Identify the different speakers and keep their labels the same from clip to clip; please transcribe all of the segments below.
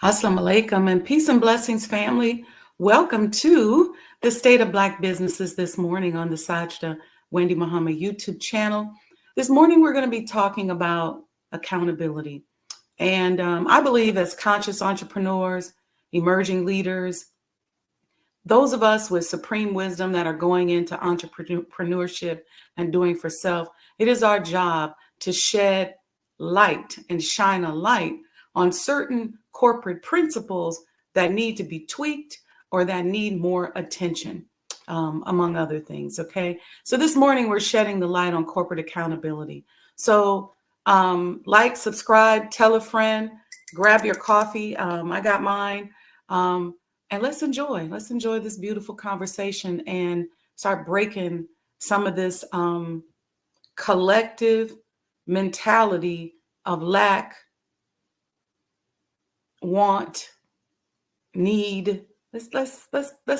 Speaker 1: Assalamu alaikum and peace and blessings, family. Welcome to the State of Black Businesses this morning on the Sajdah Wendy Muhammad YouTube channel. This morning, we're going to be talking about accountability. And I believe as conscious entrepreneurs, emerging leaders, those of us with supreme wisdom that are going into entrepreneurship and doing for self, it is our job to shed light and shine a light on certain corporate principles that need to be tweaked or that need more attention, among other things. Okay. So this morning we're shedding the light on corporate accountability. So like, subscribe, tell a friend, grab your coffee. I got mine. And let's enjoy this beautiful conversation and start breaking some of this collective mentality of lack, want, need. Let's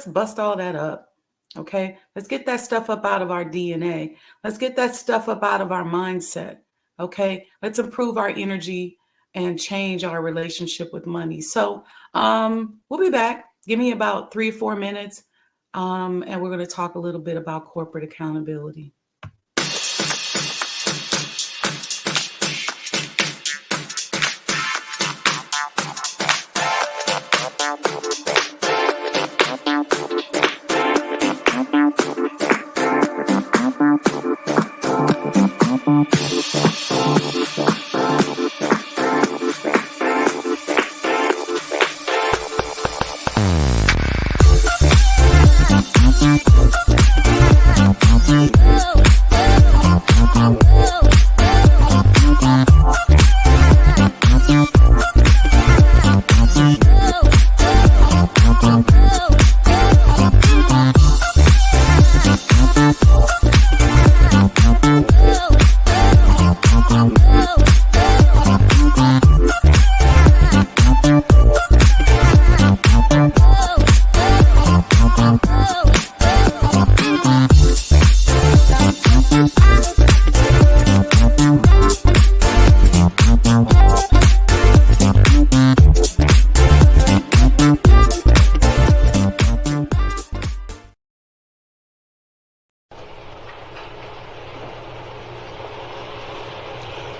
Speaker 1: bust all that up. Okay. Let's get that stuff up out of our DNA. Let's get that stuff up out of our mindset. Okay. Let's improve our energy and change our relationship with money. So we'll be back. Give me about 3 or 4 minutes. And we're going to talk a little bit about corporate accountability.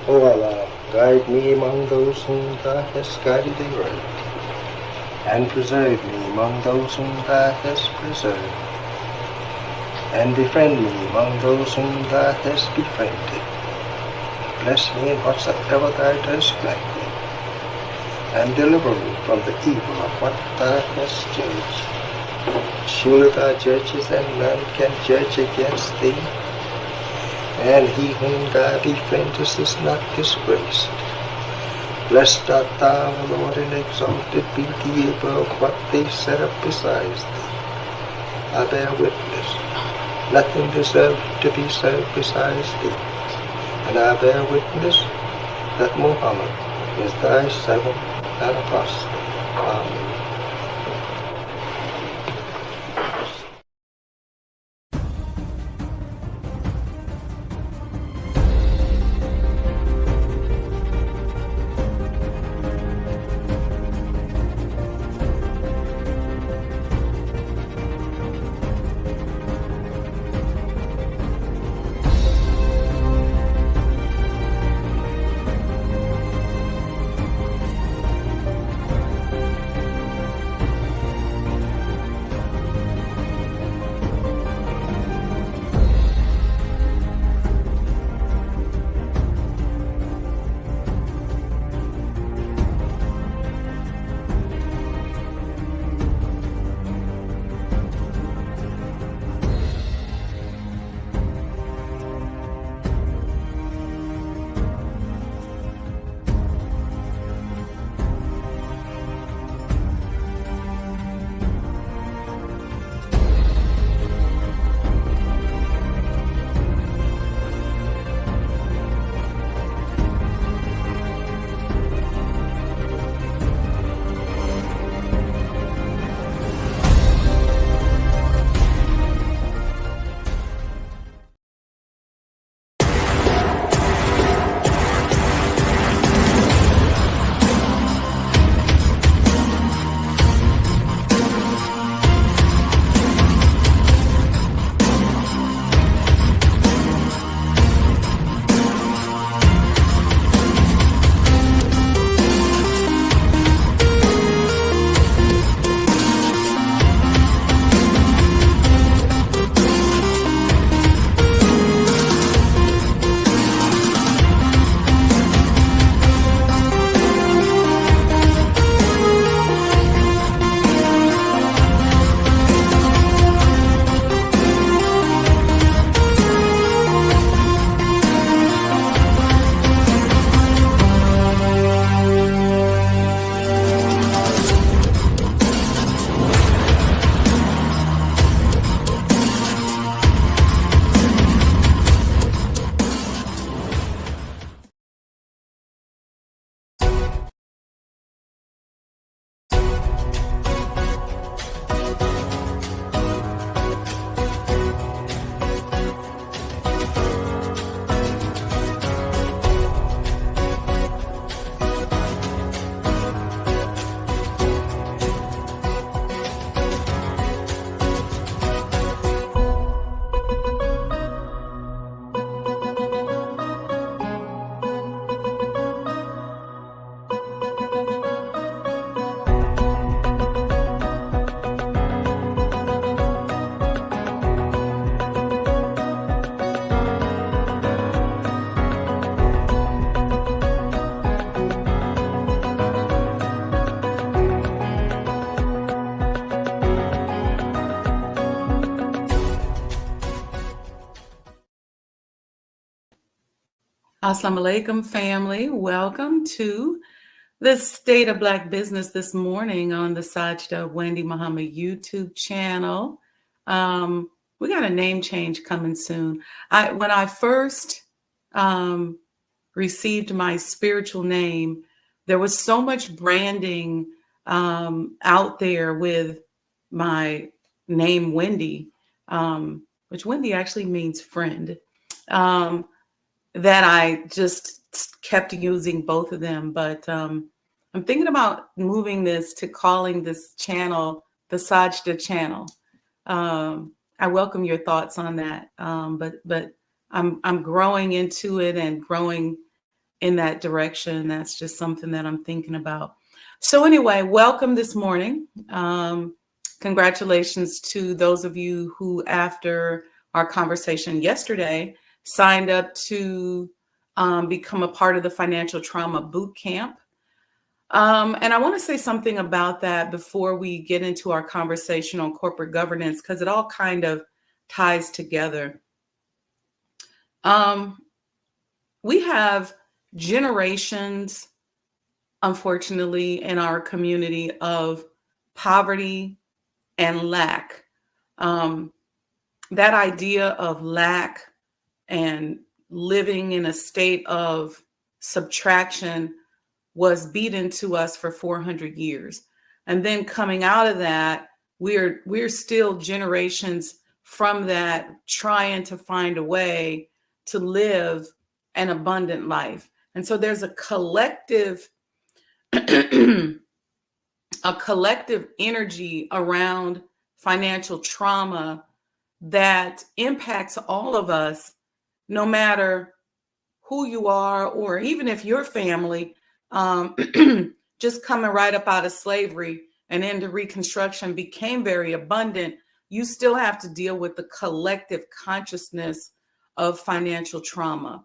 Speaker 2: O Allah, guide me among those whom Thou hast guided aright, and preserve me among those whom Thou hast preserved, and befriend me among those whom Thou hast befriended. Bless me in whatsoever Thou dost grant me, and deliver me from the evil of what Thou hast judged. Surely Thou judgest, and none can judge against Thee. And he whom Thou befriendest is not disgraced. Blessed art Thou, O Lord, and exalted be Thee above what they set up besides Thee. I bear witness, nothing deserves to be served besides Thee. And I bear witness that Muhammad is Thy servant and apostle. Amen.
Speaker 1: Assalamu alaikum, family. Welcome to the State of Black Business this morning on the Sajdah Wendy Muhammad YouTube channel. We got a name change coming soon. When I first received my spiritual name, there was so much branding out there with my name, Wendy, which Wendy actually means friend. That I just kept using both of them. But I'm thinking about moving this to calling this channel the Sajdah channel. I welcome your thoughts on that. But I'm growing into it and growing in that direction. That's just something that I'm thinking about. So anyway, welcome this morning. Congratulations to those of you who, after our conversation yesterday, signed up to become a part of the Financial Trauma Bootcamp. And I want to say something about that before we get into our conversation on corporate governance, because it all kind of ties together. We have generations, unfortunately, in our community of poverty and lack. That idea of lack and living in a state of subtraction was beat into us for 400 years. And then coming out of that, we're still generations from that trying to find a way to live an abundant life. And so there's a collective energy around financial trauma that impacts all of us, no matter who you are, or even if your family just coming right up out of slavery and into Reconstruction became very abundant, you still have to deal with the collective consciousness of financial trauma,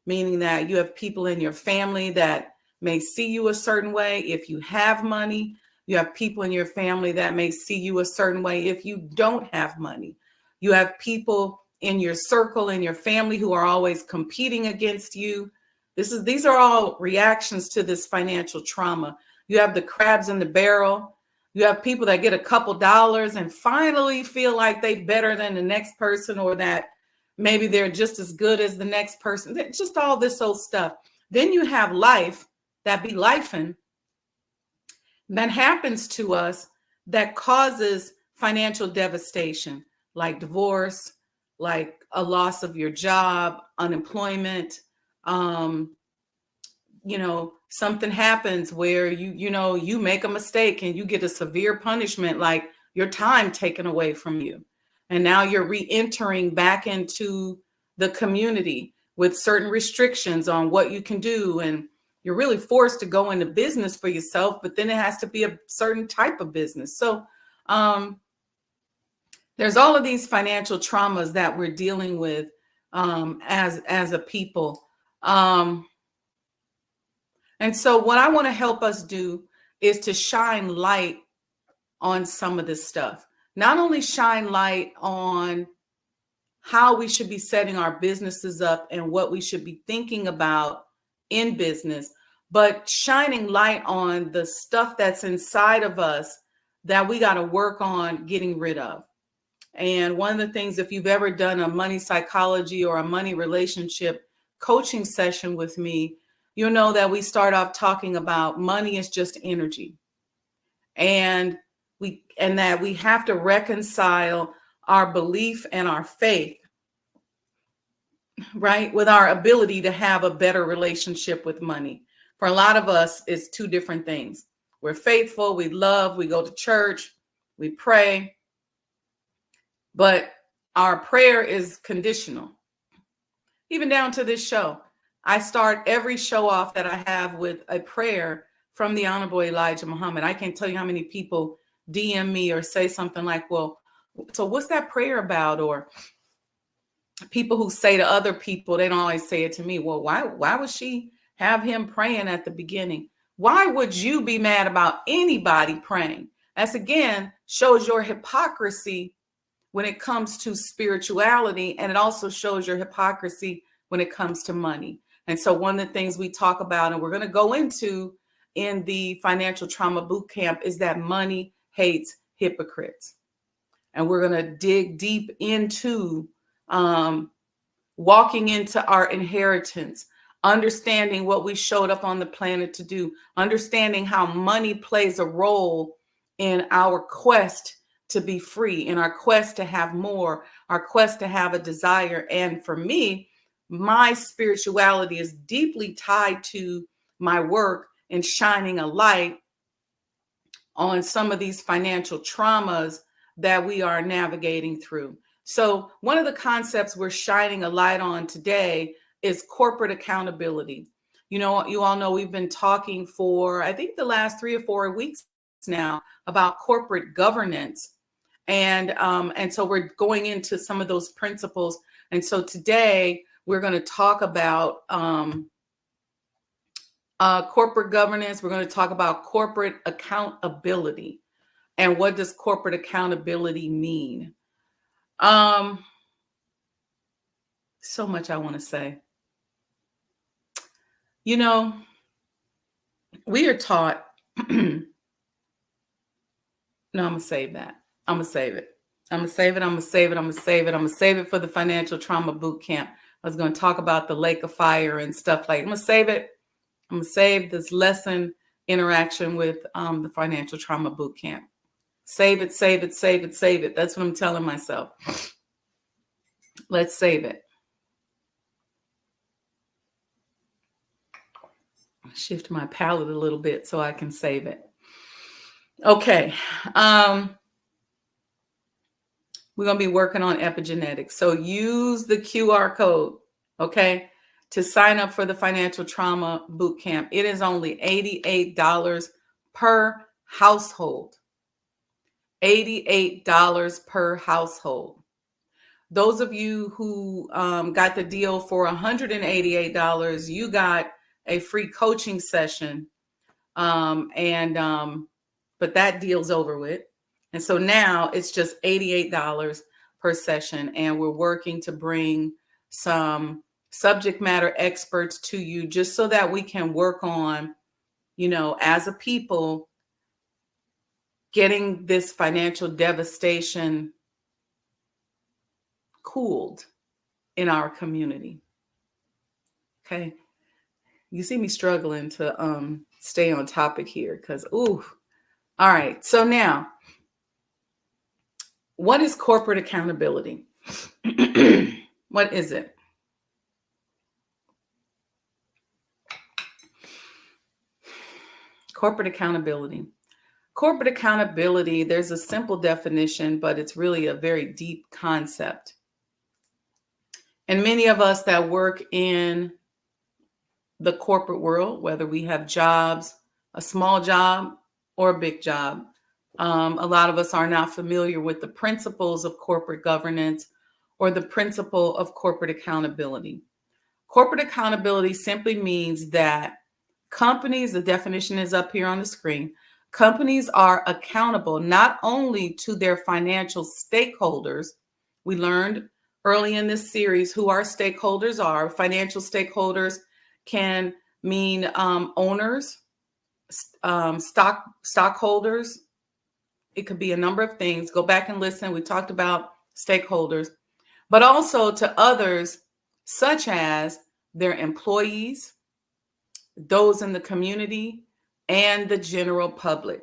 Speaker 1: meaning that you have people in your family that may see you a certain way if you have money. You have people in your family that may see you a certain way if you don't have money. You have people in your circle, in your family, who are always competing against you. These are all reactions to this financial trauma. You have the crabs in the barrel. You have people that get a couple dollars and finally feel like they better than the next person, or that maybe they're just as good as the next person. Just all this old stuff. Then you have life that be lifing that happens to us that causes financial devastation, like divorce, like a loss of your job, unemployment. Something happens where you make a mistake and you get a severe punishment, like your time taken away from you. And now you're re-entering back into the community with certain restrictions on what you can do. And you're really forced to go into business for yourself, but then it has to be a certain type of business. So there's all of these financial traumas that we're dealing with as a people. And so what I want to help us do is to shine light on some of this stuff. Not only shine light on how we should be setting our businesses up and what we should be thinking about in business, but shining light on the stuff that's inside of us that we got to work on getting rid of. And one of the things, if you've ever done a money psychology or a money relationship coaching session with me, you'll know that we start off talking about money is just energy. And that we have to reconcile our belief and our faith, right, with our ability to have a better relationship with money. For a lot of us, it's two different things. We're faithful, we love, we go to church, we pray, but our prayer is conditional. Even down to this show. I start every show off that I have with a prayer from the Honorable Elijah Muhammad. I can't tell you how many people DM me or say something like, well, so what's that prayer about? Or people who say to other people, they don't always say it to me. Well, why would she have him praying at the beginning? Why would you be mad about anybody praying? That's, again, shows your hypocrisy when it comes to spirituality. And it also shows your hypocrisy when it comes to money. And so one of the things we talk about, and we're going to go into in the financial trauma boot camp, is that money hates hypocrites. And we're going to dig deep into walking into our inheritance, understanding what we showed up on the planet to do, understanding how money plays a role in our quest to be free, in our quest to have more, our quest to have a desire. And for me, my spirituality is deeply tied to my work in shining a light on some of these financial traumas that we are navigating through. So one of the concepts we're shining a light on today is corporate accountability. You know, you all know we've been talking for, I think, the last 3 or 4 weeks now about corporate governance. And so we're going into some of those principles. And so today we're going to talk about corporate governance. We're going to talk about corporate accountability. And what does corporate accountability mean? So much I want to say. You know, we are taught, no, I'm going to save that. I'm going to save it. I'm going to save it. I'm going to save it. I'm going to save it. I'm going to save it for the financial trauma boot camp. I was going to talk about the lake of fire and stuff like that. I'm going to save it. I'm going to save this lesson interaction with the financial trauma boot camp. Save it, save it, save it, save it. That's what I'm telling myself. Let's save it. Shift my palette a little bit so I can save it. Okay. We're going to be working on epigenetics. So use the QR code, okay, to sign up for the financial trauma boot camp. It is only $88 per household. $88 per household. Those of you who got the deal for $188, you got a free coaching session. But that deal's over with. And so now it's just $88 per session. And we're working to bring some subject matter experts to you just so that we can work on, you know, as a people, getting this financial devastation cooled in our community. Okay. You see me struggling to stay on topic here because, ooh. All right. So now, what is corporate accountability? What is it? Corporate accountability. Corporate accountability, there's a simple definition, but it's really a very deep concept. And many of us that work in the corporate world, whether we have jobs, a small job or a big job, a lot of us are not familiar with the principles of corporate governance or the principle of corporate accountability. Corporate accountability simply means that companies, the definition is up here on the screen, companies are accountable not only to their financial stakeholders. We learned early in this series who our stakeholders are. Financial stakeholders can mean owners, stockholders. It could be a number of things. Go back and listen. We talked about stakeholders, but also to others such as their employees, those in the community, and the general public.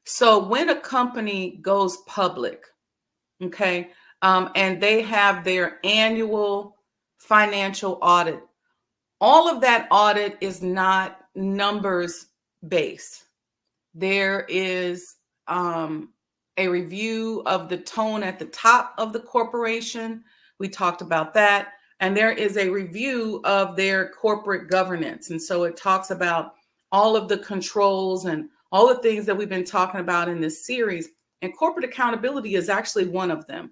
Speaker 1: So when a company goes public, okay, and they have their annual financial audit, all of that audit is not numbers based. There is a review of the tone at the top of the corporation. We talked about that. And there is a review of their corporate governance. And so it talks about all of the controls and all the things that we've been talking about in this series. And corporate accountability is actually one of them.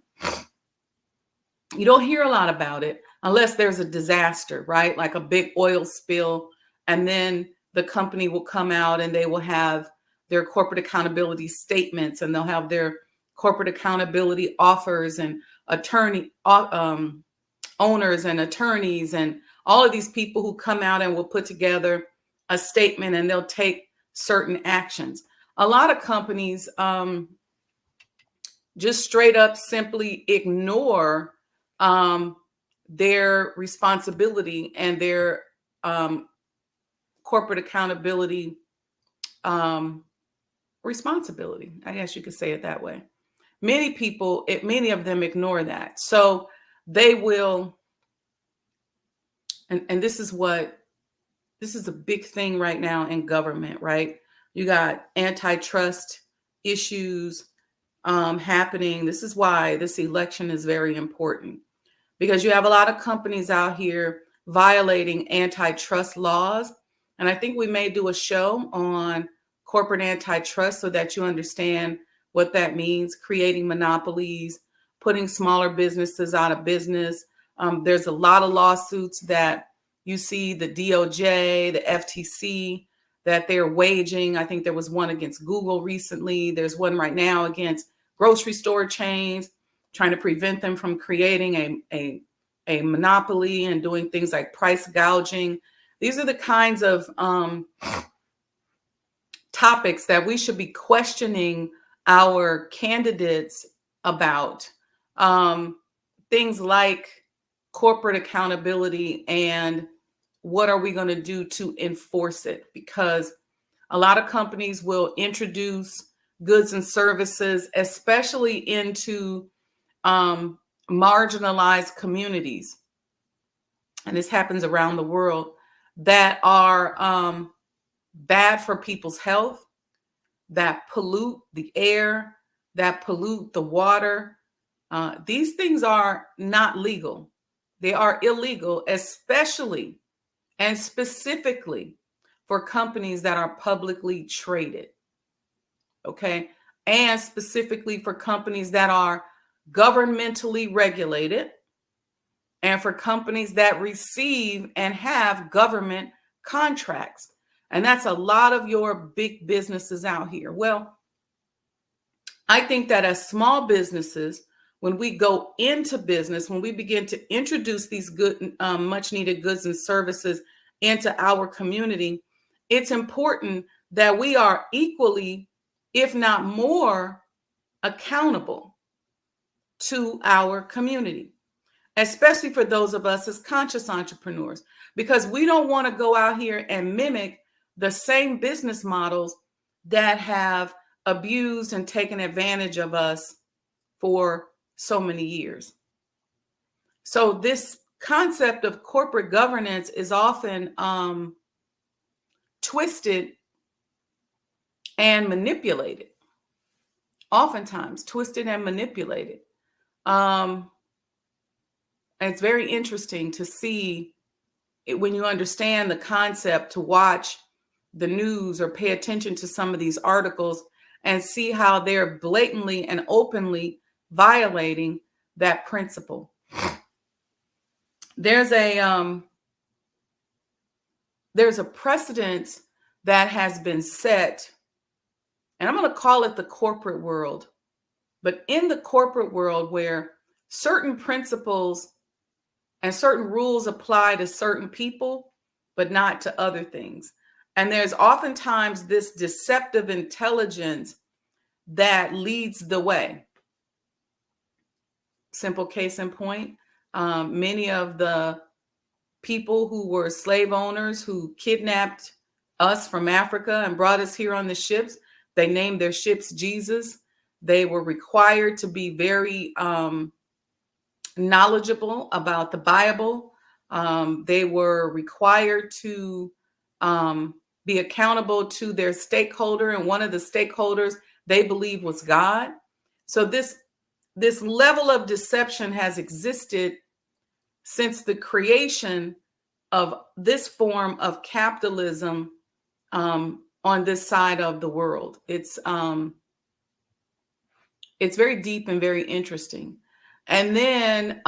Speaker 1: You don't hear a lot about it unless there's a disaster, right? Like a big oil spill. And then the company will come out and they will have their corporate accountability statements, and they'll have their corporate accountability offers and owners and attorneys and all of these people who come out and will put together a statement and they'll take certain actions. A lot of companies just straight up simply ignore their responsibility and their corporate accountability responsibility. I guess you could say it that way. Many of them ignore that. So they will, and this is a big thing right now in government, right? You got antitrust issues happening. This is why this election is very important, because you have a lot of companies out here violating antitrust laws. And I think we may do a show on corporate antitrust so that you understand what that means, creating monopolies, putting smaller businesses out of business. There's a lot of lawsuits that you see the DOJ, the FTC, that they're waging. I think there was one against Google recently. There's one right now against grocery store chains, trying to prevent them from creating a monopoly and doing things like price gouging. These are the kinds of topics that we should be questioning our candidates about. Things like corporate accountability and what are we going to do to enforce it? Because a lot of companies will introduce goods and services, especially into marginalized communities, and this happens around the world, that are bad for people's health, that pollute the air, that pollute the water. These things are not legal. They are illegal, especially and specifically for companies that are publicly traded. Okay. And specifically for companies that are governmentally regulated, and for companies that receive and have government contracts. And that's a lot of your big businesses out here. Well, I think that as small businesses, when we go into business, when we begin to introduce these good, much needed goods and services into our community, it's important that we are equally, if not more, accountable to our community, especially for those of us as conscious entrepreneurs, because we don't want to go out here and mimic the same business models that have abused and taken advantage of us for so many years. So this concept of corporate governance is often twisted and manipulated. Oftentimes twisted and manipulated. And it's very interesting to see it when you understand the concept, to watch the news or pay attention to some of these articles and see how they're blatantly and openly violating that principle. There's a precedent that has been set, and I'm going to call it the corporate world. But in the corporate world, where certain principles and certain rules apply to certain people, but not to other things. And there's oftentimes this deceptive intelligence that leads the way. Simple case in point, many of the people who were slave owners who kidnapped us from Africa and brought us here on the ships, they named their ships Jesus. They were required to be very knowledgeable about the Bible. They were required to be accountable to their stakeholder, and one of the stakeholders they believed was God. So this level of deception has existed since the creation of this form of capitalism on this side of the world. It's very deep and very interesting. And then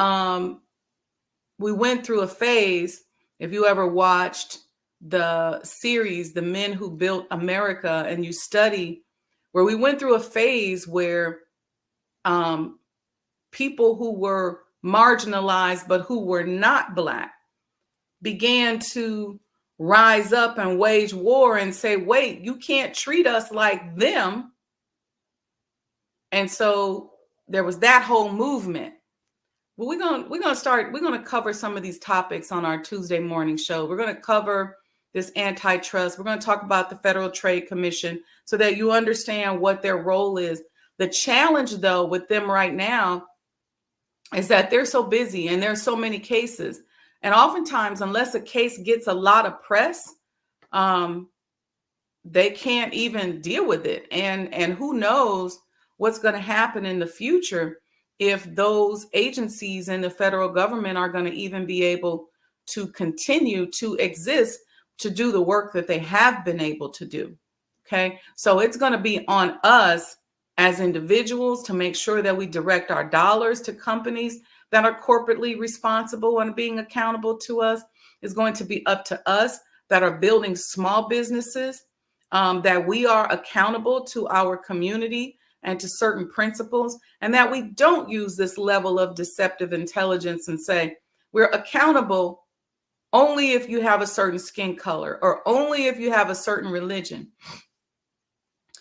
Speaker 1: we went through a phase, if you ever watched the series, The Men Who Built America, and you study, where we went through a phase where people who were marginalized, but who were not Black, began to rise up and wage war and say, wait, you can't treat us like them. And so there was that whole movement. But we're gonna cover some of these topics on our Tuesday morning show. We're gonna cover this antitrust. We're gonna talk about the Federal Trade Commission so that you understand what their role is. The challenge, though, with them right now is that they're so busy and there's so many cases. And oftentimes, unless a case gets a lot of press, they can't even deal with it. And who knows what's going to happen in the future if those agencies in the federal government are going to even be able to continue to exist to do the work that they have been able to do. Okay, so it's going to be on us as individuals to make sure that we direct our dollars to companies that are corporately responsible and being accountable to us. It's going to be up to us that are building small businesses, that we are accountable to our community and to certain principles, and that we don't use this level of deceptive intelligence and say, we're accountable only if you have a certain skin color or only if you have a certain religion.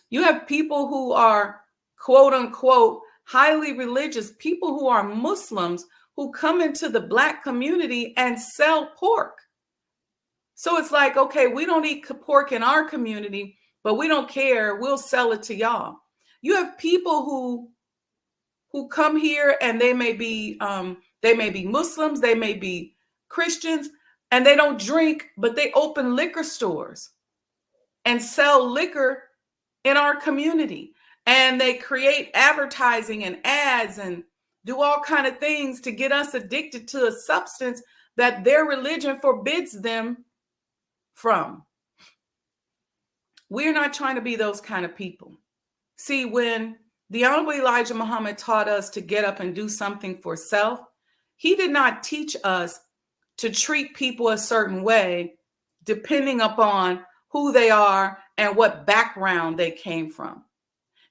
Speaker 1: You have people who are, quote unquote, highly religious, people who are Muslims who come into the Black community and sell pork. So it's like, okay, we don't eat pork in our community, but we don't care. We'll sell it to y'all. You have people who come here and they may be Muslims, they may be Christians, and they don't drink, but they open liquor stores and sell liquor in our community. And they create advertising and ads and do all kind of things to get us addicted to a substance that their religion forbids them from. We're not trying to be those kind of people. See, when the Honorable Elijah Muhammad taught us to get up and do something for self, he did not teach us to treat people a certain way depending upon who they are and what background they came from.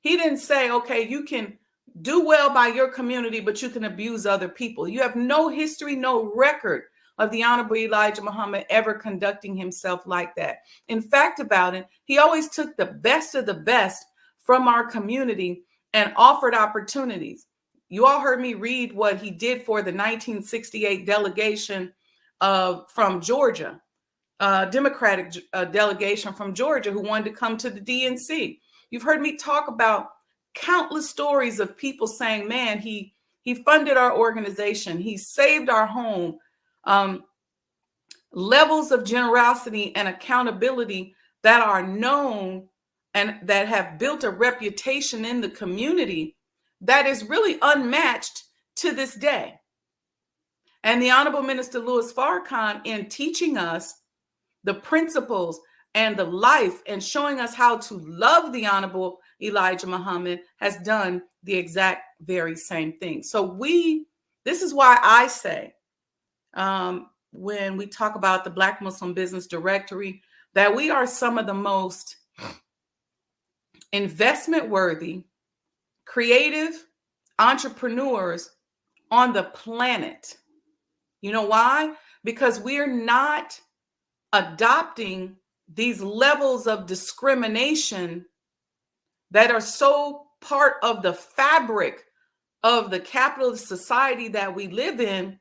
Speaker 1: He didn't say, okay, you can do well by your community, but you can abuse other people. You have no history, no record of the Honorable Elijah Muhammad ever conducting himself like that. In fact about it, he always took the best of the best from our community and offered opportunities. You all heard me read what he did for the 1968 delegation from Georgia, Democratic delegation from Georgia who wanted to come to the DNC. You've heard me talk about countless stories of people saying, man, he funded our organization. He saved our home. Levels of generosity and accountability that are known and that have built a reputation in the community that is really unmatched to this day. And the Honorable Minister Louis Farrakhan, in teaching us the principles and the life and showing us how to love the Honorable Elijah Muhammad, has done the exact very same thing. So this is why I say, when we talk about the Black Muslim Business Directory, that we are some of the most investment-worthy, creative entrepreneurs on the planet. You know why? Because we're not adopting these levels of discrimination that are so part of the fabric of the capitalist society that we live in.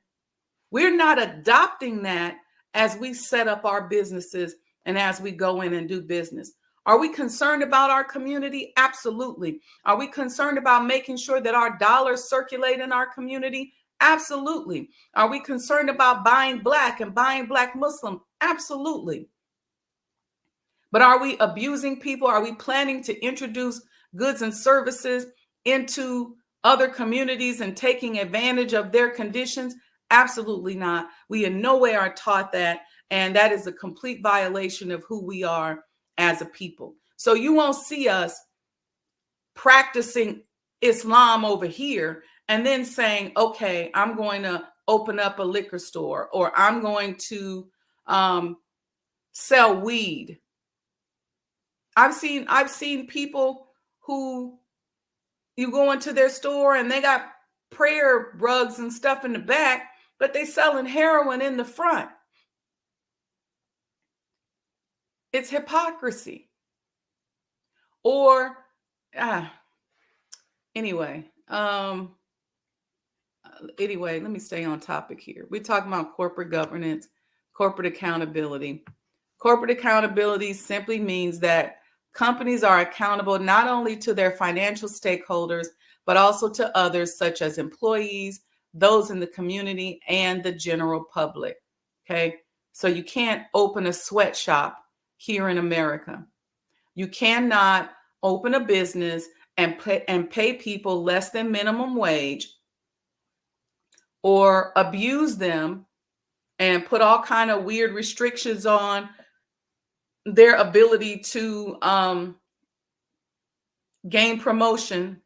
Speaker 1: We're not adopting that as we set up our businesses and as we go in and do business. Are we concerned about our community? Absolutely. Are we concerned about making sure that our dollars circulate in our community? Absolutely. Are we concerned about buying Black and buying Black Muslim? Absolutely. But are we abusing people? Are we planning to introduce goods and services into other communities and taking advantage of their conditions? Absolutely not. We in no way are taught that. And that is a complete violation of who we are as a people. So you won't see us practicing Islam over here and then saying, okay, I'm going to open up a liquor store, or I'm going to sell weed. I've seen people who you go into their store and they got prayer rugs and stuff in the back, but they selling heroin in the front. It's hypocrisy. Or anyway, let me stay on topic here. We're talking about corporate governance, corporate accountability. Corporate accountability simply means that companies are accountable not only to their financial stakeholders, but also to others such as employees, those in the community, and the general public. Okay. So you can't open a sweatshop here in America. You cannot open a business and pay people less than minimum wage, or abuse them and put all kind of weird restrictions on their ability to gain promotion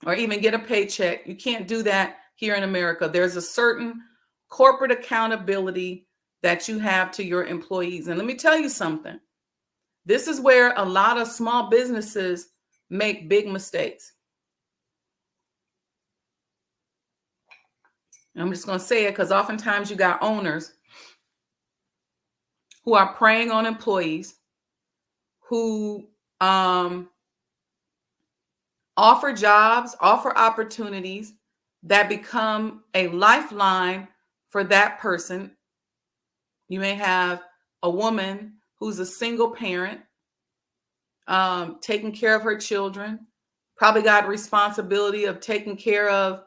Speaker 1: or even get a paycheck. You can't do that here in America. There's a certain corporate accountability that you have to your employees. And let me tell you something. This is where a lot of small businesses make big mistakes. And I'm just going to say it because oftentimes you got owners who are preying on employees, who offer jobs, offer opportunities that become a lifeline for that person. You may have a woman who's a single parent, taking care of her children, probably got responsibility of taking care of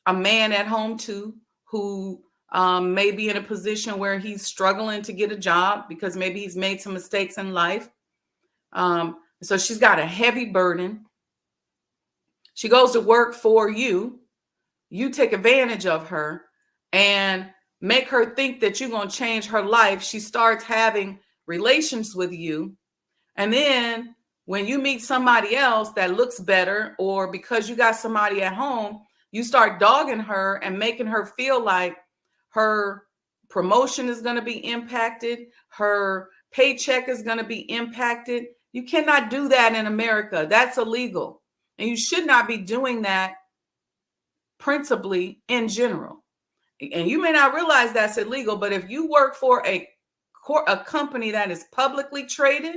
Speaker 1: a man at home too, who may be in a position where he's struggling to get a job because maybe he's made some mistakes in life. So she's got a heavy burden. She goes to work for you. You take advantage of her and make her think that you're going to change her life. She starts having relations with you. And then when you meet somebody else that looks better, or because you got somebody at home, you start dogging her and making her feel like her promotion is going to be impacted. Her paycheck is going to be impacted. You cannot do that in America. That's illegal. And you should not be doing that principally in general. And you may not realize that's illegal, but if you work for a company that is publicly traded,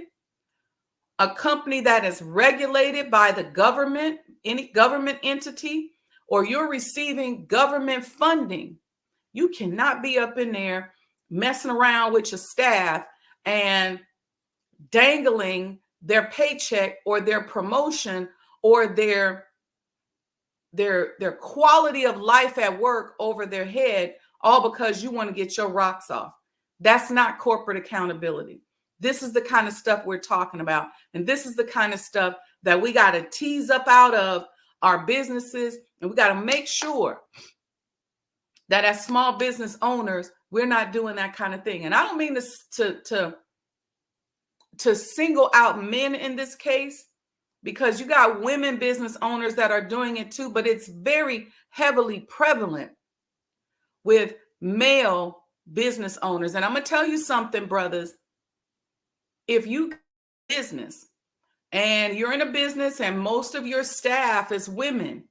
Speaker 1: a company that is regulated by the government, any government entity, or you're receiving government funding, you cannot be up in there messing around with your staff and dangling their paycheck or their promotion or their quality of life at work over their head, all because you want to get your rocks off. That's not corporate accountability. This is the kind of stuff we're talking about. And this is the kind of stuff that we got to tease up out of our businesses. And we got to make sure that as small business owners, we're not doing that kind of thing. And I don't mean this to single out men in this case, because you got women business owners that are doing it too, but it's very heavily prevalent with male business owners. And I'm going to tell you something, brothers. If you business and you're in a business and most of your staff is women,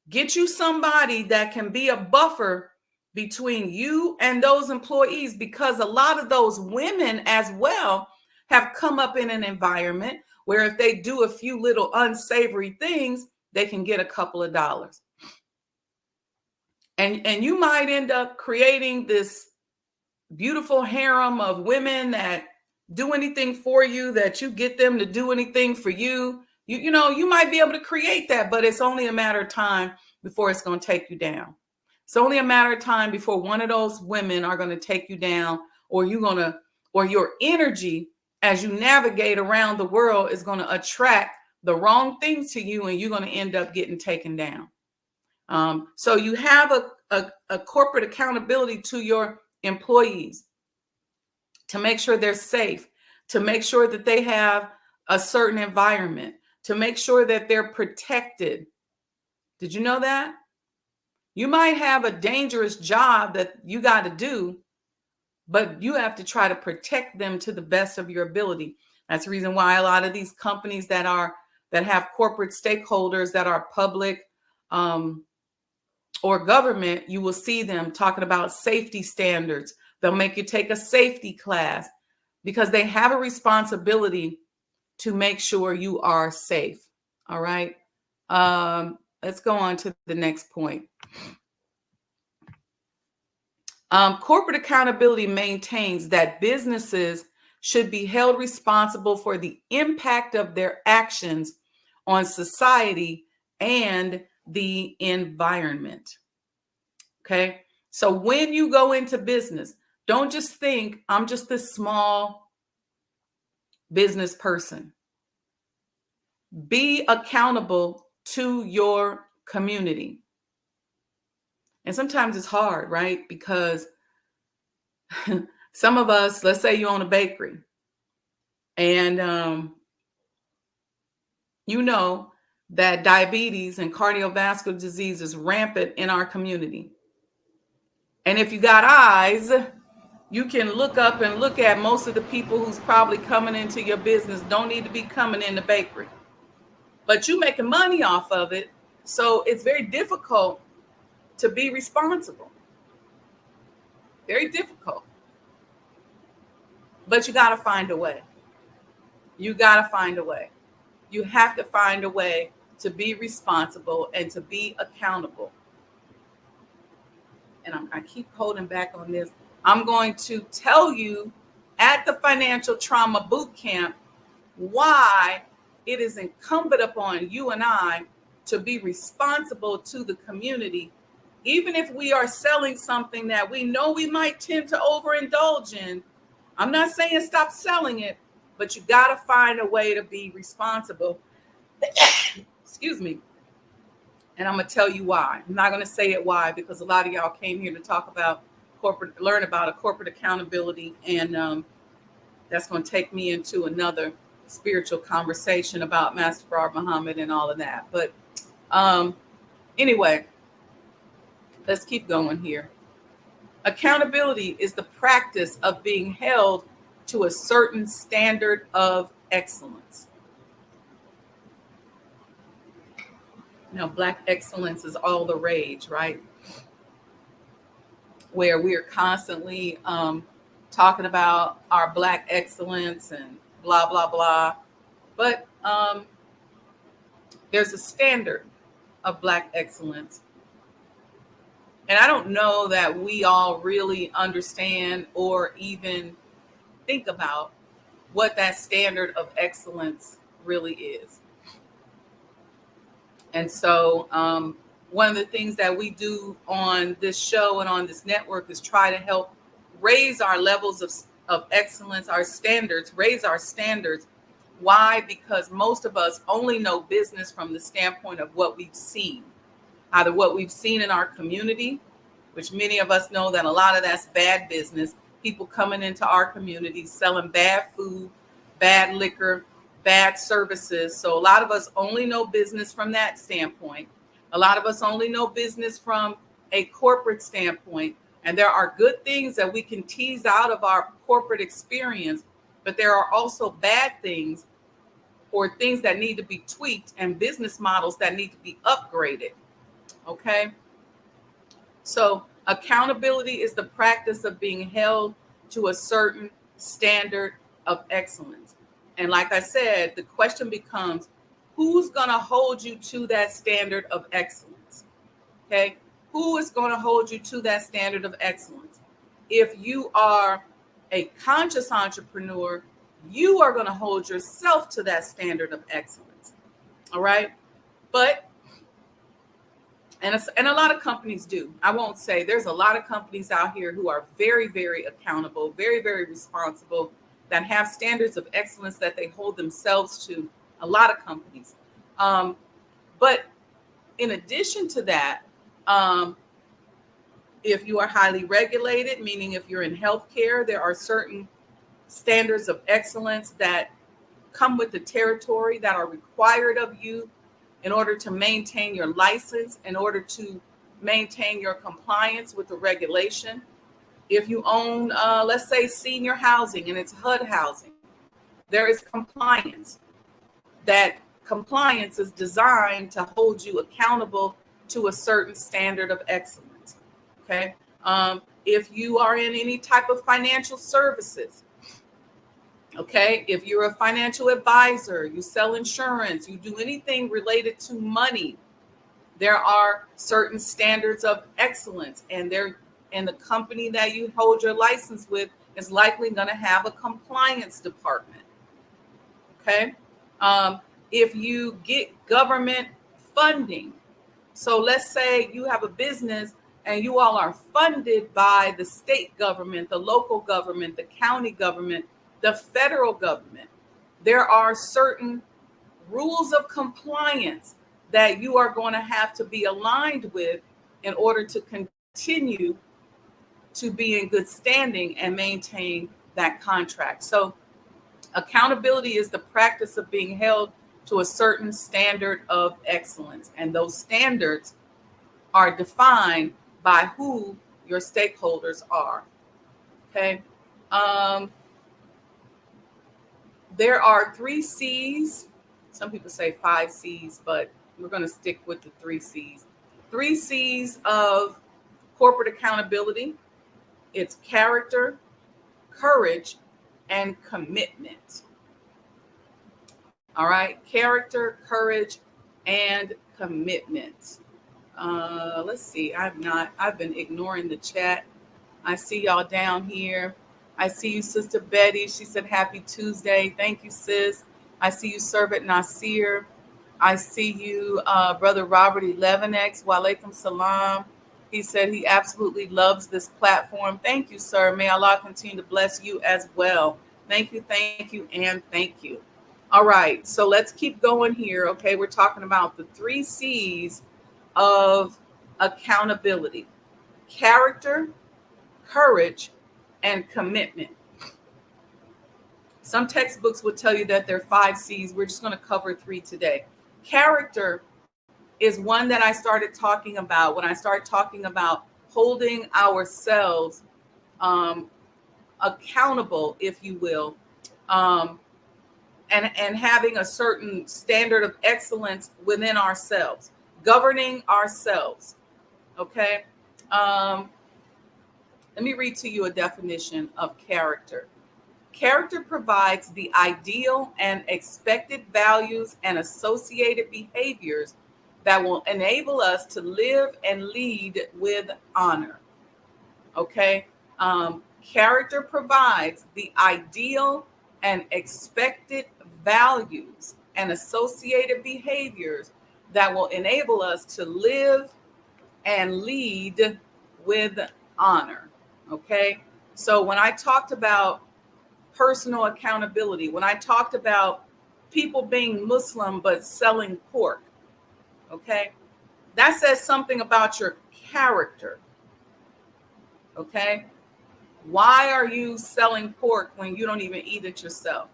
Speaker 1: get you somebody that can be a buffer between you and those employees, because a lot of those women as well have come up in an environment where if they do a few little unsavory things, they can get a couple of dollars. And you might end up creating this beautiful harem of women that do anything for you, that you get them to do anything for you. You know, you might be able to create that, but it's only a matter of time before it's going to take you down. It's only a matter of time before one of those women are going to take you down, or your energy as you navigate around the world is going to attract the wrong things to you, and you're going to end up getting taken down. So you have a corporate accountability to your employees to make sure they're safe, to make sure that they have a certain environment, to make sure that they're protected. Did you know that? You might have a dangerous job that you got to do, but you have to try to protect them to the best of your ability. That's the reason why a lot of these companies that have corporate stakeholders that are public or government, you will see them talking about safety standards. They'll make you take a safety class. because they have a responsibility to make sure you are safe. All right. Let's go on to the next point. Corporate accountability maintains that businesses should be held responsible for the impact of their actions on society and the environment. Okay. So when you go into business, don't just think I'm just this small business person. Be accountable to your community. And sometimes it's hard, right? Because some of us, let's say you own a bakery, and you know that diabetes and cardiovascular disease is rampant in our community. And if you got eyes, you can look up and look at most of the people who's probably coming into your business don't need to be coming in the bakery. But you making money off of it. So it's very difficult to be responsible. Very difficult. But you got to find a way. You got to find a way. You have to find a way to be responsible and to be accountable. And I keep holding back on this. I'm going to tell you at the Financial Trauma Bootcamp why it is incumbent upon you and I to be responsible to the community, even if we are selling something that we know we might tend to overindulge in. I'm not saying stop selling it, but you got to find a way to be responsible. Excuse me. And I'm going to tell you why. I'm not going to say it why, because a lot of y'all came here to talk about learn about a corporate accountability. And that's going to take me into another spiritual conversation about Master Fard Muhammad and all of that. But anyway, let's keep going here. Accountability is the practice of being held to a certain standard of excellence. Black excellence is all the rage, right? Where we are constantly talking about our Black excellence and blah, blah, blah. But there's a standard of Black excellence. And I don't know that we all really understand or even think about what that standard of excellence really is. And so one of the things that we do on this show and on this network is try to help raise our levels of excellence, our standards, raise our standards. Why? Because most of us only know business from the standpoint of what we've seen, either what we've seen in our community, which many of us know that a lot of that's bad business, people coming into our community selling bad food, bad liquor, bad services. So a lot of us only know business from that standpoint. A lot of us only know business from a corporate standpoint. And there are good things that we can tease out of our corporate experience, but there are also bad things or things that need to be tweaked and business models that need to be upgraded. Okay. So accountability is the practice of being held to a certain standard of excellence. And like I said, the question becomes, who's going to hold you to that standard of excellence? Okay. Who is going to hold you to that standard of excellence? If you are a conscious entrepreneur, you are going to hold yourself to that standard of excellence. All right. But, and a lot of companies do. I won't say, there's a lot of companies out here who are very, very accountable, very, very responsible, that have standards of excellence that they hold themselves to. A lot of companies. But in addition to that, if you are highly regulated, meaning if you're in healthcare, there are certain standards of excellence that come with the territory that are required of you in order to maintain your license, in order to maintain your compliance with the regulation. If you own, let's say, senior housing and it's HUD housing, there is compliance. That compliance is designed to hold you accountable to a certain standard of excellence. Okay. If you are in any type of financial services, Okay, if you're a financial advisor, you sell insurance, you do anything related to money, there are certain standards of excellence, and the company that you hold your license with is likely going to have a compliance department. Okay, if you get government funding, so let's say you have a business and you all are funded by the state government, the local government, the county government, the federal government. There are certain rules of compliance that you are going to have to be aligned with in order to continue to be in good standing and maintain that contract. So accountability is the practice of being held to a certain standard of excellence. And those standards are defined by who your stakeholders are. Okay. There are 3 C's. Some people say 5 C's, but we're going to stick with the 3 C's. 3 C's of corporate accountability. It's character, courage, and commitment. All right. Character, courage, and commitment. Let's see. I've been ignoring the chat. I see y'all down here. I see you, Sister Betty. She said, Happy Tuesday. Thank you, sis. I see you, Servant Nasir. I see you, Brother Robert 11X. Walaikum salam. He said he absolutely loves this platform. Thank you, sir. May Allah continue to bless you as well. Thank you, and thank you. All right. So let's keep going here. Okay. We're talking about the 3 C's of accountability: character, courage, and commitment. Some textbooks would tell you that there are 5 C's. We're just going to cover 3 today. Character is one that I started talking about when I started talking about holding ourselves accountable, if you will, and having a certain standard of excellence within ourselves, governing ourselves. Okay. Let me read to you a definition of character. Character provides the ideal and expected values and associated behaviors that will enable us to live and lead with honor. Okay. Character provides the ideal and expected values and associated behaviors that will enable us to live and lead with honor. Okay. So when I talked about personal accountability, when I talked about people being Muslim but selling pork, okay, that says something about your character. Okay. Why are you selling pork when you don't even eat it yourself?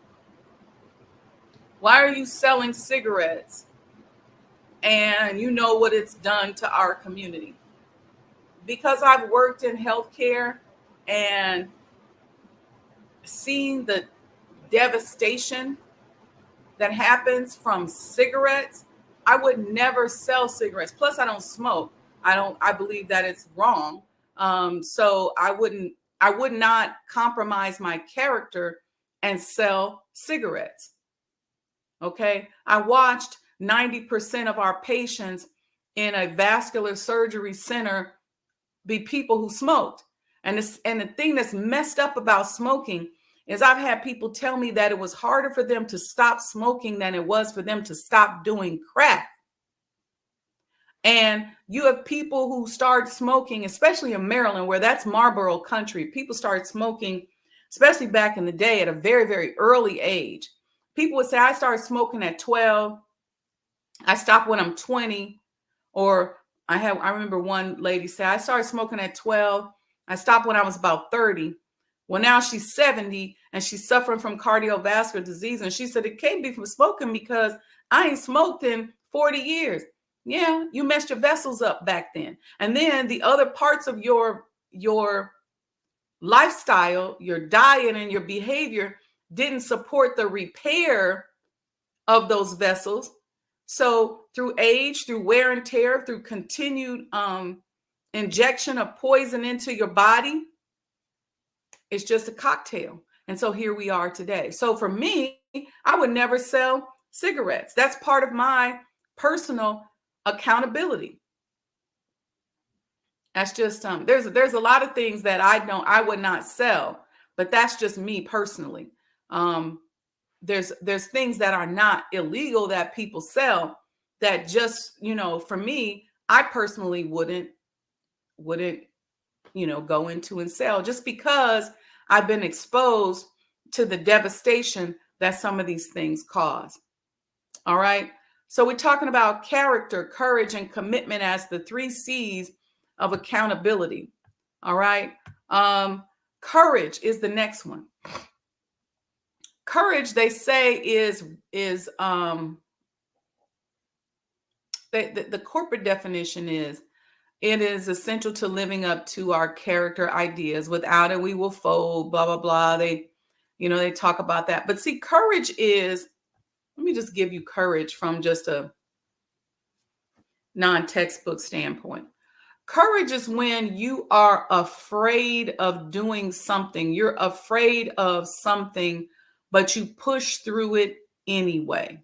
Speaker 1: Why are you selling cigarettes and you know what it's done to our community? Because I've worked in healthcare and seen the devastation that happens from cigarettes, I would never sell cigarettes. Plus, I don't smoke. I believe that it's wrong. So I would not compromise my character and sell cigarettes. Okay. I watched 90% of our patients in a vascular surgery center be people who smoked. And the thing that's messed up about smoking is I've had people tell me that it was harder for them to stop smoking than it was for them to stop doing crack. And you have people who start smoking, especially in Maryland, where that's Marlboro country. People started smoking, especially back in the day, at a very, very early age. People would say, I started smoking at 12. I stopped when I'm 20. Or I remember one lady say, I started smoking at 12. I stopped when I was about 30. Well, now she's 70 and she's suffering from cardiovascular disease. And she said, it can't be from smoking because I ain't smoked in 40 years. Yeah, you messed your vessels up back then. And then the other parts of your lifestyle, your diet and your behavior didn't support the repair of those vessels. So through age, through wear and tear, through continued injection of poison into your body, it's just a cocktail. And so here we are today. So for me, I would never sell cigarettes. That's part of my personal accountability. That's just there's a lot of things that I would not sell, but that's just me personally. There's things that are not illegal that people sell that just, for me, I personally wouldn't go into and sell, just because I've been exposed to the devastation that some of these things cause. All right. So we're talking about character, courage, and commitment as the 3 C's of accountability. All right. Courage is the next one. Courage, they say, is the corporate definition is, it is essential to living up to our character ideas. Without it, we will fold, blah, blah, blah. They talk about that. But see, courage is, let me just give you courage from just a non-textbook standpoint. Courage is when you are afraid of doing something. You're afraid of something, but you push through it anyway.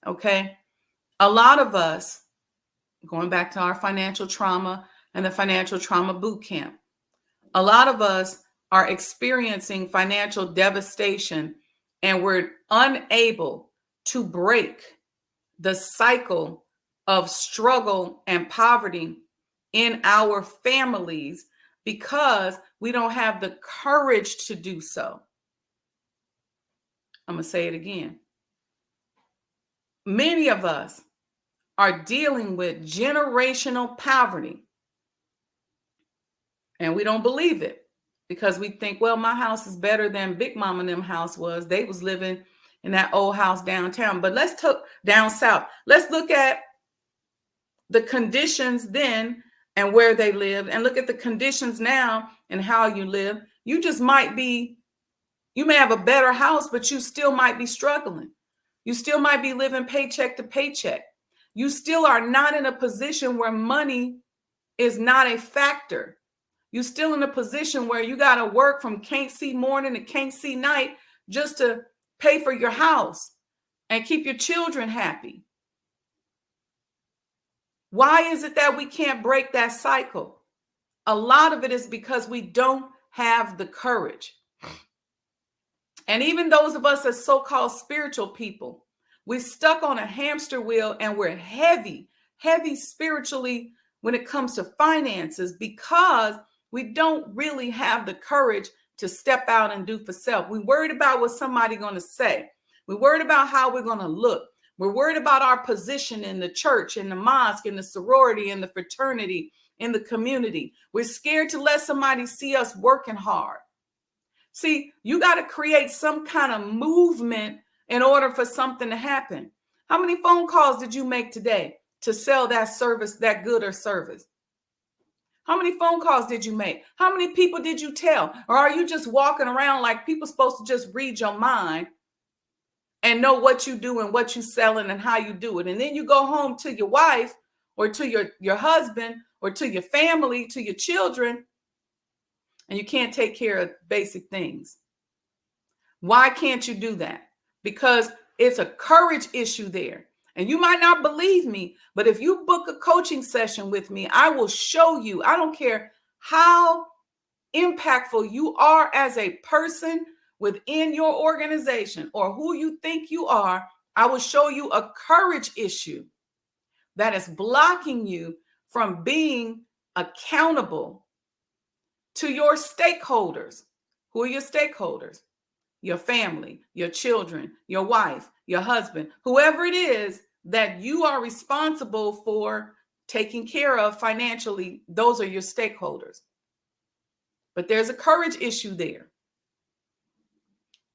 Speaker 1: Okay? A lot of us, going back to our financial trauma and the financial trauma boot camp, a lot of us are experiencing financial devastation, and we're unable to break the cycle of struggle and poverty in our families because we don't have the courage to do so. I'm going to say it again. Many of us are dealing with generational poverty, and we don't believe it because we think, well, my house is better than Big Mama and them house was. They was living in that old house downtown. But let's talk down south. Let's look at the conditions then and where they lived, and look at the conditions now and how you live. You may have a better house, but you still might be struggling. You still might be living paycheck to paycheck. You still are not in a position where money is not a factor. You're still in a position where you got to work from can't see morning to can't see night just to pay for your house and keep your children happy. Why is it that we can't break that cycle? A lot of it is because we don't have the courage. And even those of us as so-called spiritual people, we're stuck on a hamster wheel, and we're heavy spiritually when it comes to finances because we don't really have the courage to step out and do for self. We're worried about what somebody's going to say. We're worried about how we're going to look. We're worried about our position in the church, in the mosque, in the sorority, in the fraternity, in the community. We're scared to let somebody see us working hard. See, you got to create some kind of movement in order for something to happen. How many phone calls did you make today to sell that service, that good or service? How many phone calls did you make? How many people did you tell? Or are you just walking around like people supposed to just read your mind and know what you do and what you're selling and how you do it? And then you go home to your wife or to your husband or to your family, to your children, and you can't take care of basic things. Why can't you do that? Because it's a courage issue there. And you might not believe me, but if you book a coaching session with me, I will show you. I don't care how impactful you are as a person within your organization or who you think you are. I will show you a courage issue that is blocking you from being accountable to your stakeholders. Who are your stakeholders? Your family, your children, your wife, your husband, whoever it is that you are responsible for taking care of financially, those are your stakeholders. But there's a courage issue there.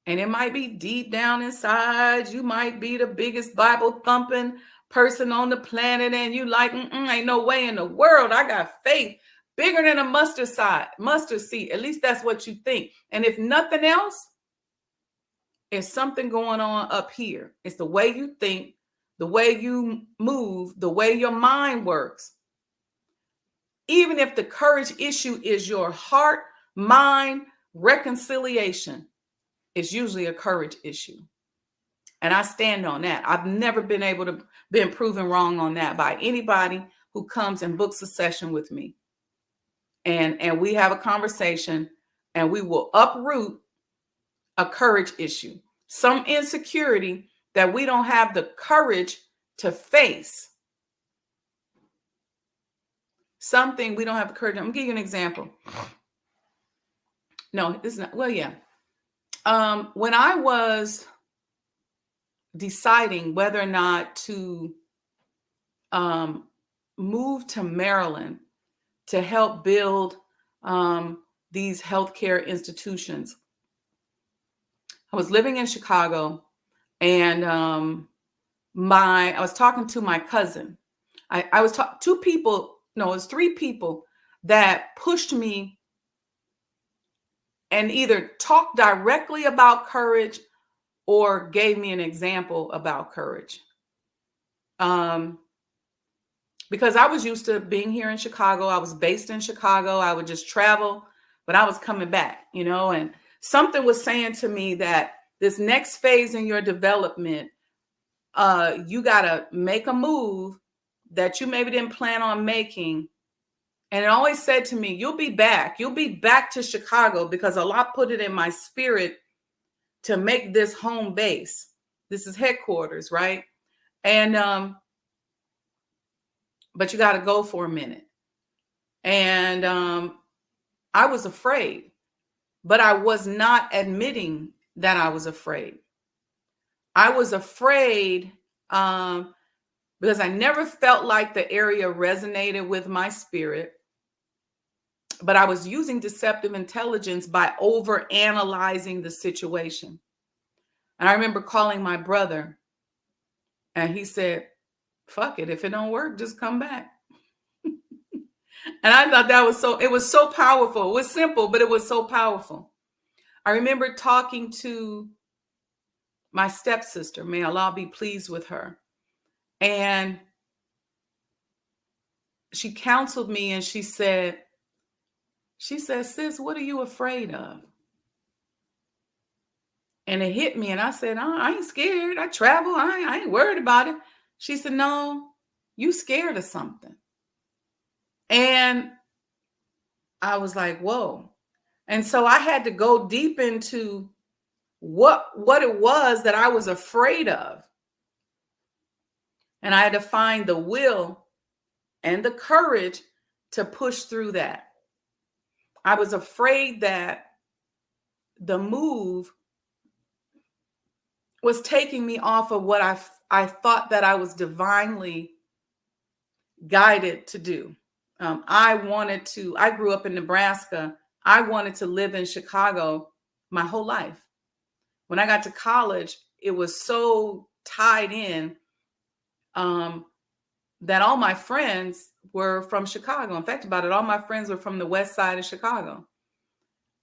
Speaker 1: And it might be deep down inside. You might be the biggest Bible thumping person on the planet, and you like, ain't no way in the world. I got faith bigger than a mustard seed. At least that's what you think. And if nothing else, it's something going on up here. It's the way you think, the way you move, the way your mind works. Even if the courage issue is your heart, mind, reconciliation is usually a courage issue. And I stand on that. I've never been proven wrong on that by anybody who comes and books a session with me. And we have a conversation, and we will uproot a courage issue, some insecurity that we don't have the courage to face. Something we don't have the courage. I'm gonna give you an example. No, this is not. Well, yeah. When I was deciding whether or not to move to Maryland to help build these healthcare institutions, I was living in Chicago, and I was talking to my cousin. I was talking two people. No, it was three people that pushed me and either talked directly about courage or gave me an example about courage. Because I was used to being here in Chicago. I was based in Chicago. I would just travel, but I was coming back, and something was saying to me that this next phase in your development, you got to make a move that you maybe didn't plan on making. And it always said to me, you'll be back. You'll be back to Chicago, because Allah put it in my spirit to make this home base. This is headquarters, right? And, but you got to go for a minute. And I was afraid, but I was not admitting that I was afraid. I was afraid because I never felt like the area resonated with my spirit. But I was using deceptive intelligence by over-analyzing the situation. And I remember calling my brother, and he said, fuck it. If it don't work, just come back. And I thought it was so powerful. It was simple, but it was so powerful. I remember talking to my stepsister, may Allah be pleased with her. And she counseled me, and she said, sis, what are you afraid of? And it hit me, and I said, oh, I ain't scared. I travel. I ain't worried about it. She said, no, you scared of something. And I was like, whoa. And so I had to go deep into what it was that I was afraid of. And I had to find the will and the courage to push through that. I was afraid that the move was taking me off of what I thought that I was divinely guided to do. I grew up in Nebraska. I wanted to live in Chicago my whole life. When I got to college, it was so tied in that all my friends were from Chicago. In fact, all my friends were from the west side of Chicago.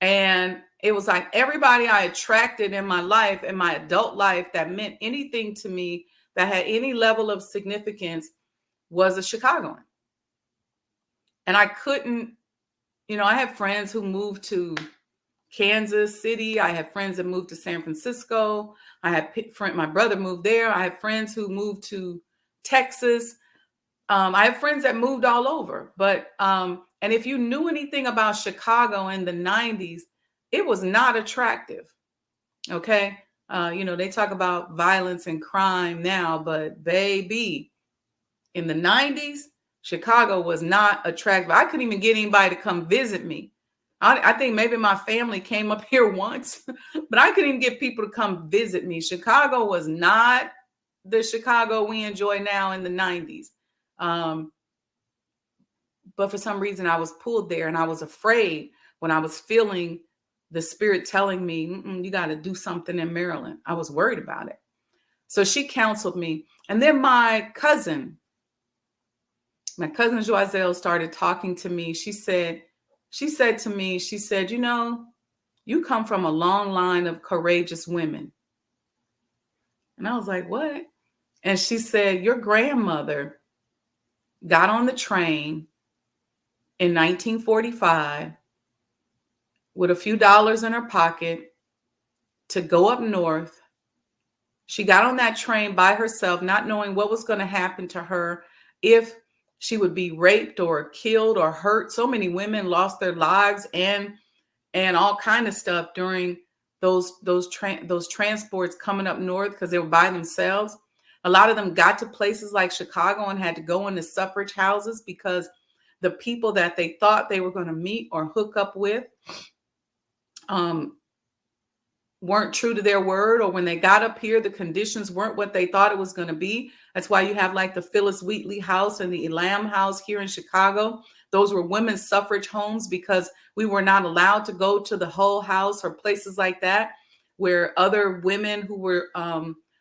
Speaker 1: And it was like everybody I attracted in my life, in my adult life, that meant anything to me, that had any level of significance, was a Chicagoan. And I couldn't, I have friends who moved to Kansas City. I have friends that moved to San Francisco. My brother moved there. I have friends who moved to Texas. I have friends that moved all over. But, and if you knew anything about Chicago in the 90s, it was not attractive. Okay. They talk about violence and crime now, but baby, in the 90s, Chicago was not attractive. I couldn't even get anybody to come visit me. I think maybe my family came up here once, but I couldn't even get people to come visit me. Chicago was not the Chicago we enjoy now in the 90s. But for some reason, I was pulled there, and I was afraid when I was feeling the spirit telling me, you got to do something in Maryland. I was worried about it. So she counseled me. And then my cousin Joiselle started talking to me. She said to me, you come from a long line of courageous women. And I was like, what? And she said, your grandmother got on the train in 1945, with a few dollars in her pocket to go up north. She got on that train by herself, not knowing what was going to happen to her, if she would be raped or killed or hurt. So many women lost their lives and all kind of stuff during those transports coming up north because they were by themselves. A lot of them got to places like Chicago and had to go into suffrage houses because the people that they thought they were going to meet or hook up with weren't true to their word, or when they got up here, the conditions weren't what they thought it was going to be. That's why you have like the Phyllis Wheatley House and the Elam House here in Chicago. Those were women's suffrage homes because we were not allowed to go to the Hull House or places like that where other women who were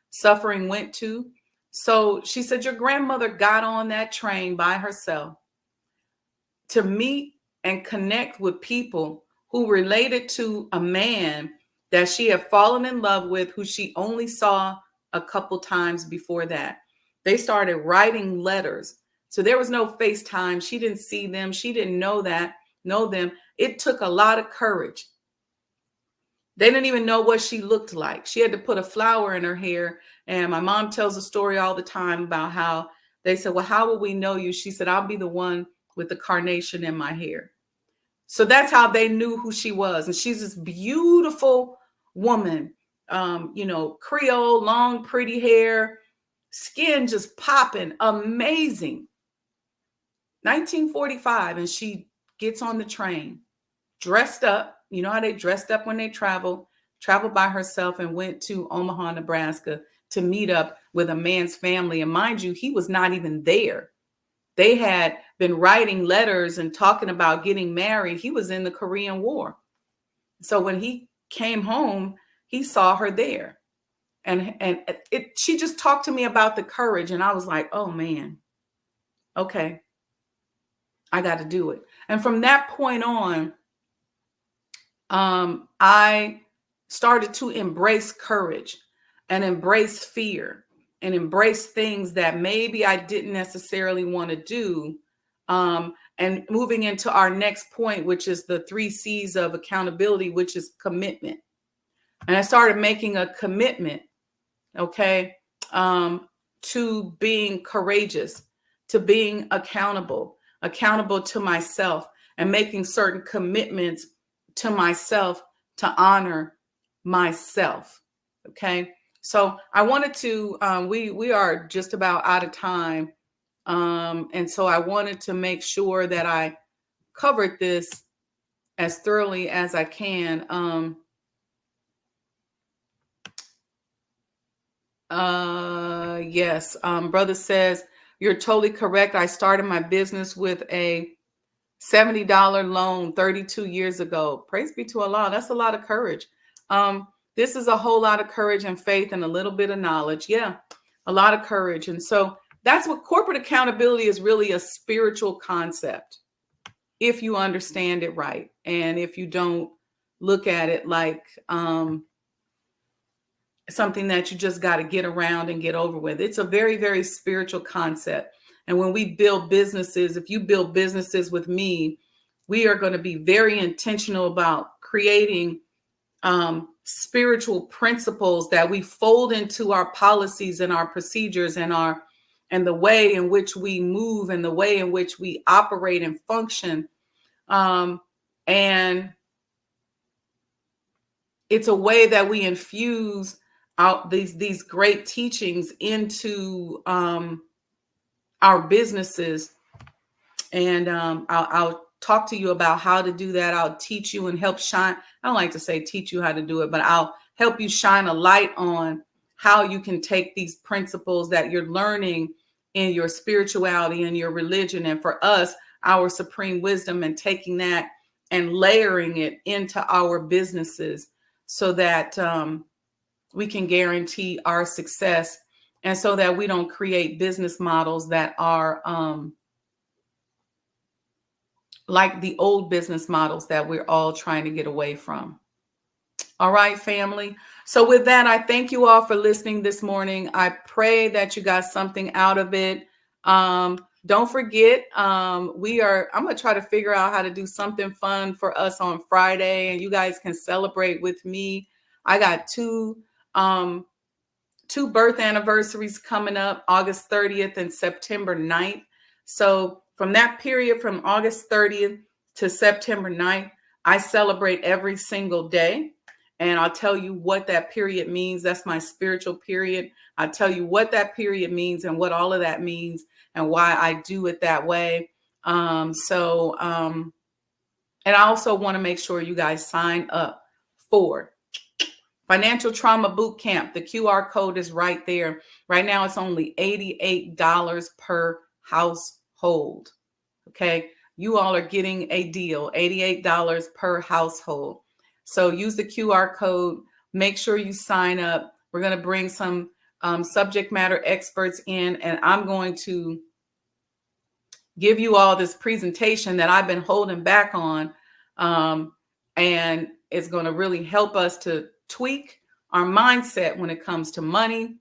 Speaker 1: suffering went to. So she said, your grandmother got on that train by herself to meet and connect with people who related to a man that she had fallen in love with, who she only saw a couple times before that. They started writing letters. So there was no FaceTime. She didn't see them. She didn't know them. It took a lot of courage. They didn't even know what she looked like. She had to put a flower in her hair. And my mom tells a story all the time about how they said, well, how will we know you? She said, I'll be the one with the carnation in my hair. So that's how they knew who she was. And she's this beautiful woman, Creole, long, pretty hair, skin just popping, amazing. 1945, and she gets on the train, dressed up. You know how they dressed up when they traveled by herself and went to Omaha, Nebraska to meet up with a man's family. And mind you, he was not even there. They had been writing letters and talking about getting married. He was in the Korean War. So when he came home, he saw her there. And she just talked to me about the courage. And I was like, oh, man, okay, I got to do it. And from that point on, I started to embrace courage and embrace fear and embrace things that maybe I didn't necessarily want to do. And moving into our next point, which is the 3 C's of accountability, which is commitment. And I started making a commitment, okay, to being courageous, to being accountable to myself, and making certain commitments to myself to honor myself. Okay. So I wanted to, we are just about out of time. And so I wanted to make sure that I covered this as thoroughly as I can. Yes. Brother says, you're totally correct. I started my business with a $70 loan 32 years ago. Praise be to Allah. That's a lot of courage. This is a whole lot of courage and faith and a little bit of knowledge. Yeah, a lot of courage. And so that's what corporate accountability is, really a spiritual concept, if you understand it right. And if you don't look at it like something that you just got to get around and get over with. It's a very, very spiritual concept. And when we build businesses, if you build businesses with me, we are going to be very intentional about creating spiritual principles that we fold into our policies and our procedures and the way in which we move and the way in which we operate and function. And it's a way that we infuse out these great teachings into our businesses. And I'll talk to you about how to do that. I'll teach you and help shine. I don't like to say teach you how to do it, but I'll help you shine a light on how you can take these principles that you're learning in your spirituality and your religion, and for us, our supreme wisdom, and taking that and layering it into our businesses so that we can guarantee our success, and so that we don't create business models that are like the old business models that we're all trying to get away from. All right, family. So with that, I thank you all for listening this morning. I pray that you got something out of it. don't forget, I'm going to try to figure out how to do something fun for us on Friday, and you guys can celebrate with me. I got two birth anniversaries coming up, August 30th and September 9th. So from that period, from August 30th to September 9th, I celebrate every single day. And I'll tell you what that period means. That's my spiritual period. I'll tell you what that period means and what all of that means and why I do it that way. And I also want to make sure you guys sign up for Financial Trauma Bootcamp. The QR code is right there. Right now, it's only $88 per household. Okay. You all are getting a deal, $88 per household. So use the QR code. Make sure you sign up. We're going to bring some subject matter experts in, and I'm going to give you all this presentation that I've been holding back on. And it's going to really help us to tweak our mindset when it comes to money,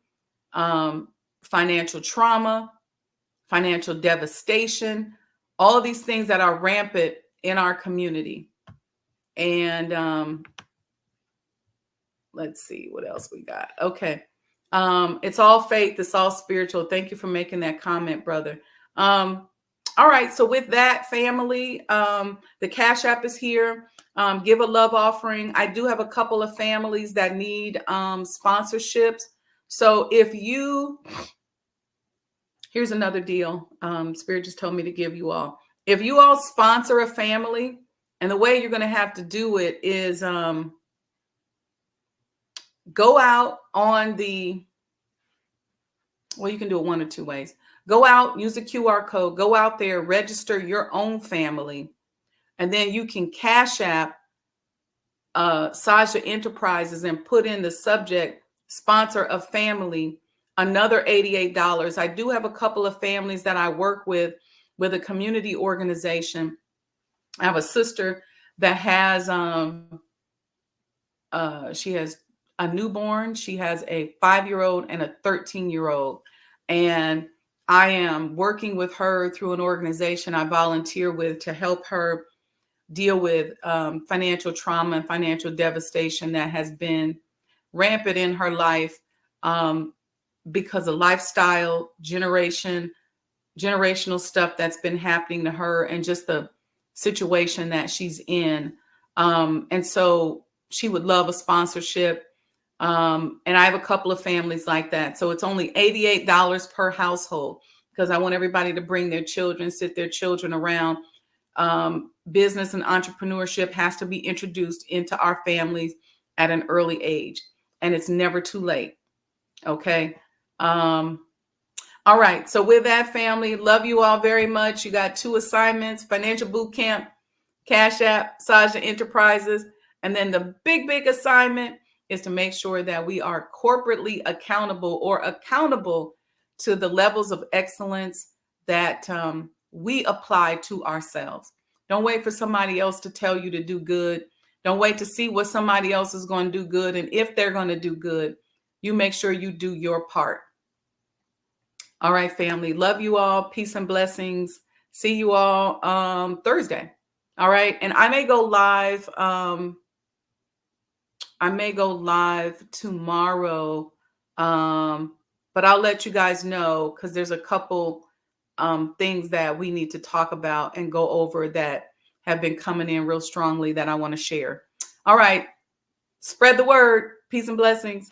Speaker 1: financial trauma, financial devastation, all of these things that are rampant in our community. And let's see what else we got. Okay. It's all faith. It's all spiritual. Thank you for making that comment, brother. All right. So with that, family, the Cash App is here. Give a love offering. I do have a couple of families that need sponsorships. So here's another deal. Spirit just told me to give you all. If you all sponsor a family, and the way you're going to have to do it is go out on you can do it one or two ways. Go out, use the QR code, go out there, register your own family, and then you can Cash App Sajdah Enterprises and put in the subject, sponsor a family, another $88. I do have a couple of families that I work with a community organization. I have a sister that has, she has a newborn. She has a 5-year-old and a 13-year-old. And I am working with her through an organization I volunteer with to help her deal with financial trauma and financial devastation that has been rampant in her life because of lifestyle, generational stuff that's been happening to her and just the situation that she's in. And so she would love a sponsorship. And I have a couple of families like that. So it's only $88 per household because I want everybody to bring their children, sit their children around. Business and entrepreneurship has to be introduced into our families at an early age, and it's never too late. Okay. All right. So with that, family, love you all very much. You got 2 assignments: Financial Bootcamp, Cash App, Sajdah Enterprises. And then the big assignment is to make sure that we are corporately accountable to the levels of excellence that we apply to ourselves. Don't wait for somebody else to tell you to do good. Don't wait to see what somebody else is going to do good. And if they're going to do good, you make sure you do your part. All right, family. Love you all. Peace and blessings. See you all Thursday. All right. And I may go live. Tomorrow. But I'll let you guys know because there's a couple things that we need to talk about and go over that have been coming in real strongly that I want to share. All right. Spread the word. Peace and blessings.